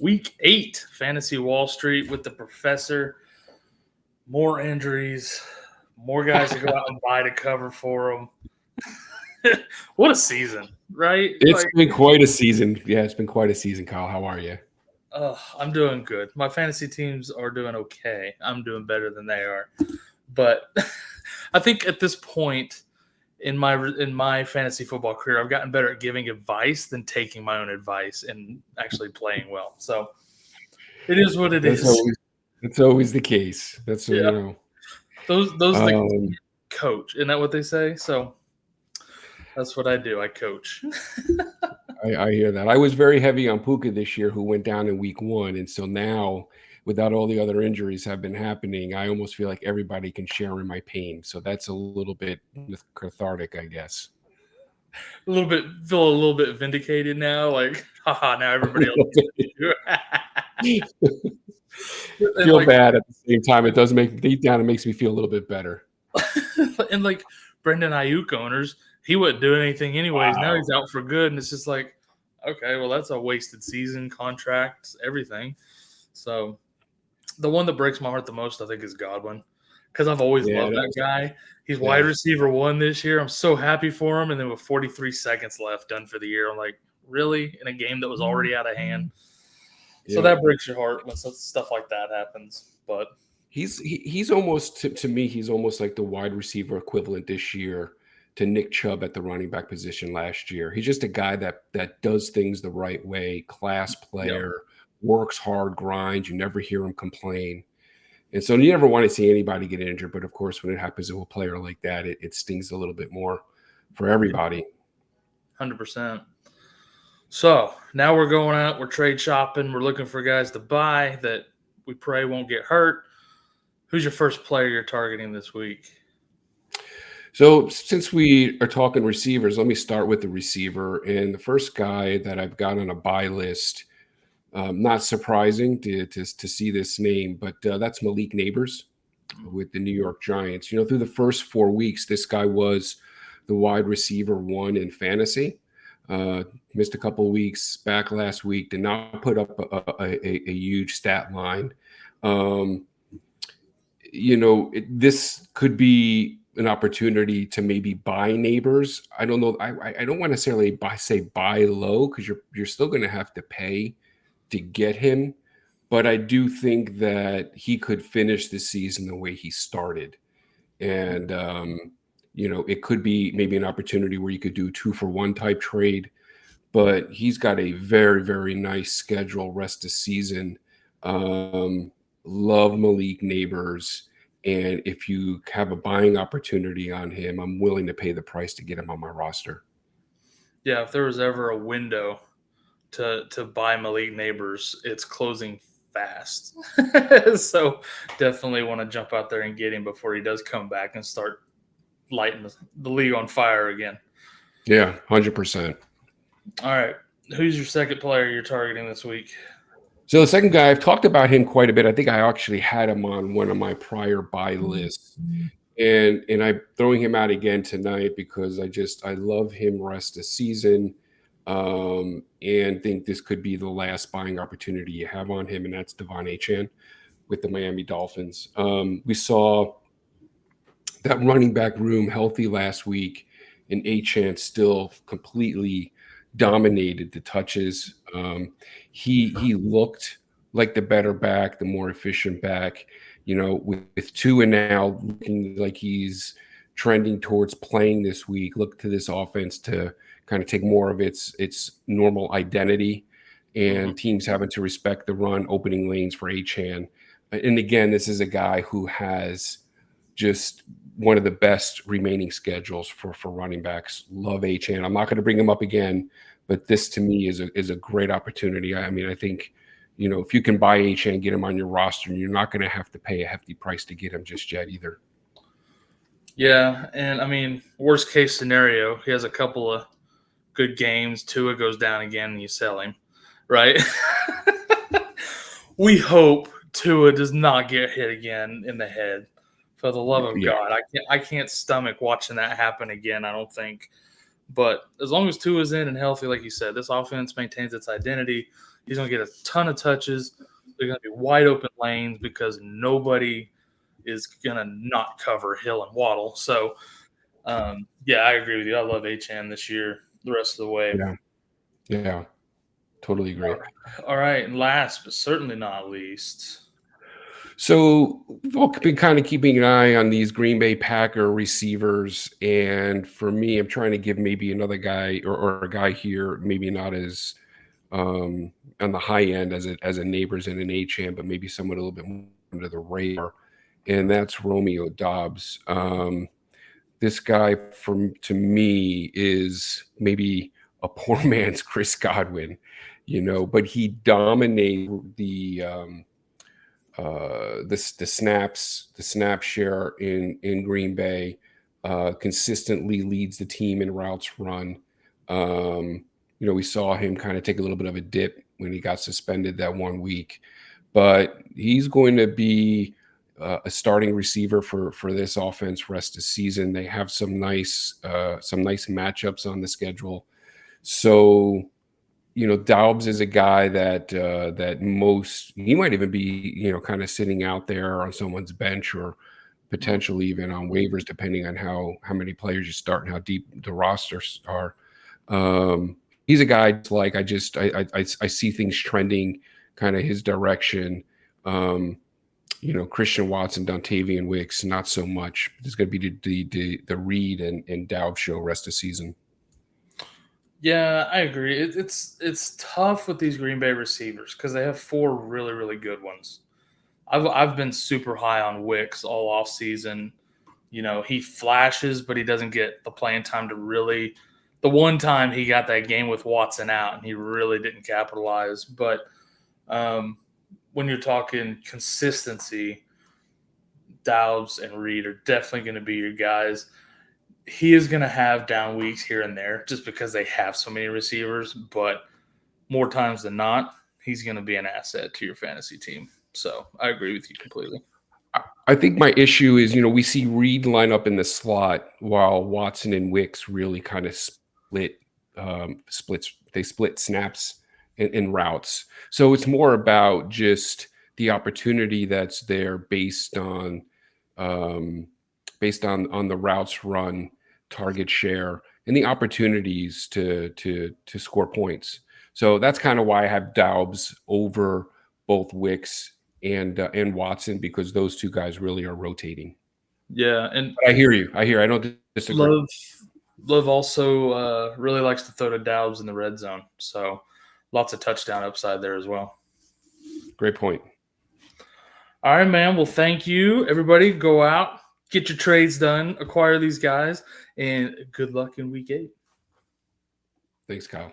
Week 8, Fantasy Wall Street with the professor. More injuries, more guys to go out and buy to cover for them. What a season, right? It's been quite a season. Yeah, it's been quite a season, Kyle. How are you? I'm doing good. My fantasy teams are doing okay. I'm doing better than they are. But I think at this point in my fantasy football career, I've gotten better at giving advice than taking my own advice and actually playing well. So it is what it is. That's always the case. That's Yeah. Those coach. Isn't that what they say? So that's what I do. I coach. I hear that. I was very heavy on Puka this year, who went down in week 1. And so now, without all the other injuries have been happening, I almost feel like everybody can share in my pain. So that's a little bit cathartic, I guess. Feel a little bit vindicated now. Like, haha, now everybody else. Feel bad at the same time. It does make deep down. It makes me feel a little bit better. And like Brendan Ayuk owners, he wouldn't do anything anyways. Wow. Now he's out for good, and it's just like, okay, well, that's a wasted season, contract, everything. So the one that breaks my heart the most, I think, is Godwin, because I've always loved that guy. He's wide receiver 1 this year. I'm so happy for him. And then with 43 seconds left, done for the year, I'm like, really? In a game that was already out of hand? So that breaks your heart when stuff like that happens. But he's almost, to me, he's almost like the wide receiver equivalent this year to Nick Chubb at the running back position last year. He's just a guy that does things the right way, class player, works hard, grinds. You never hear him complain. And so you never want to see anybody get injured. But, of course, when it happens to a player like that, it stings a little bit more for everybody. 100%. So now we're going out. We're trade shopping. We're looking for guys to buy that we pray won't get hurt. Who's your first player you're targeting this week? So since we are talking receivers, let me start with the receiver. And the first guy that I've got on a buy list, not surprising to see this name, but that's Malik Nabers with the New York Giants. Through the first 4 weeks, this guy was the wide receiver 1 in fantasy. Missed a couple of weeks back last week, did not put up a huge stat line. This could be an opportunity to maybe buy Nabers. I don't know. I don't want to necessarily buy low, because you're still going to have to pay to get him. But I do think that he could finish the season the way he started. And, it could be maybe an opportunity where you could do 2-for-1 type trade. But he's got a very, very nice schedule rest of season. Love Malik Nabers. And if you have a buying opportunity on him, I'm willing to pay the price to get him on my roster. Yeah, if there was ever a window to buy Malik Nabers, it's closing fast. So definitely want to jump out there and get him before he does come back and start lighting the league on fire again. Yeah, 100%. All right. Who's your second player you're targeting this week? So the second guy, I've talked about him quite a bit. I think I actually had him on one of my prior buy lists. And I'm throwing him out again tonight because I love him rest of season, and think this could be the last buying opportunity you have on him, and that's De'Von Achane with the Miami Dolphins. We saw that running back room healthy last week, and Achane still completely dominated the touches. He looked like the better back, the more efficient back, with Tua now looking like he's trending towards playing this week. Look to this offense to kind of take more of its normal identity, and teams having to respect the run, opening lanes for Achane. And again, this is a guy who has just one of the best remaining schedules for running backs. Love Achane. I'm not going to bring him up again, but this to me is a great opportunity. I mean, I think, if you can buy Achane, get him on your roster, and you're not going to have to pay a hefty price to get him just yet either. Yeah, and I mean, worst case scenario, he has a couple of good games. Tua goes down again, and you sell him, right? We hope Tua does not get hit again in the head. For the love of God, I can't stomach watching that happen again, I don't think. But as long as Tua's in and healthy, like you said, this offense maintains its identity. He's going to get a ton of touches. They're going to be wide open lanes because nobody is going to not cover Hill and Waddle. So, yeah, I agree with you. I love Achane this year, the rest of the way. Yeah, totally agree. All right, and last but certainly not least. So we've been kind of keeping an eye on these Green Bay Packer receivers, and for me, I'm trying to give maybe another guy or a guy here, maybe not as on the high end as a Neighbors and an Achane, but maybe someone a little bit more under the radar, and that's Romeo Doubs. This guy, to me, is maybe a poor man's Chris Godwin, but he dominated the snap share in Green Bay, consistently leads the team in routes run. We saw him kind of take a little bit of a dip when he got suspended that 1 week, but he's going to be a starting receiver for this offense rest of the season. They have some nice matchups on the schedule. So, Doubs is a guy that he might even be, kind of sitting out there on someone's bench or potentially even on waivers, depending on how many players you start and how deep the rosters are. He's a guy like I see things trending kind of his direction. Christian Watson, Dontavian Wicks, not so much. It's going to be the Reed and Doubs show rest of season. Yeah, I agree. It's tough with these Green Bay receivers because they have 4 really, really good ones. I've been super high on Wicks all off season. He flashes, but he doesn't get the playing time to really. The one time he got that game with Watson out, and he really didn't capitalize. But when you're talking consistency, Doubs and Reed are definitely going to be your guys. He is going to have down weeks here and there just because they have so many receivers, but more times than not, he's going to be an asset to your fantasy team. So I agree with you completely. I think my issue is, we see Reed line up in the slot while Watson and Wicks really kind of split snaps and routes. So it's more about just the opportunity that's there based on the routes run, target share, and the opportunities to score points. So that's kind of why I have Doubs over both Wicks and Watson, because those two guys really are rotating. Yeah, and but I hear you. I don't disagree. Love also really likes to throw to Doubs in the red zone, so lots of touchdown upside there as well. Great point. All right, man. Well, thank you, everybody. Go out, get your trades done, acquire these guys, and good luck in week 8. Thanks, Kyle.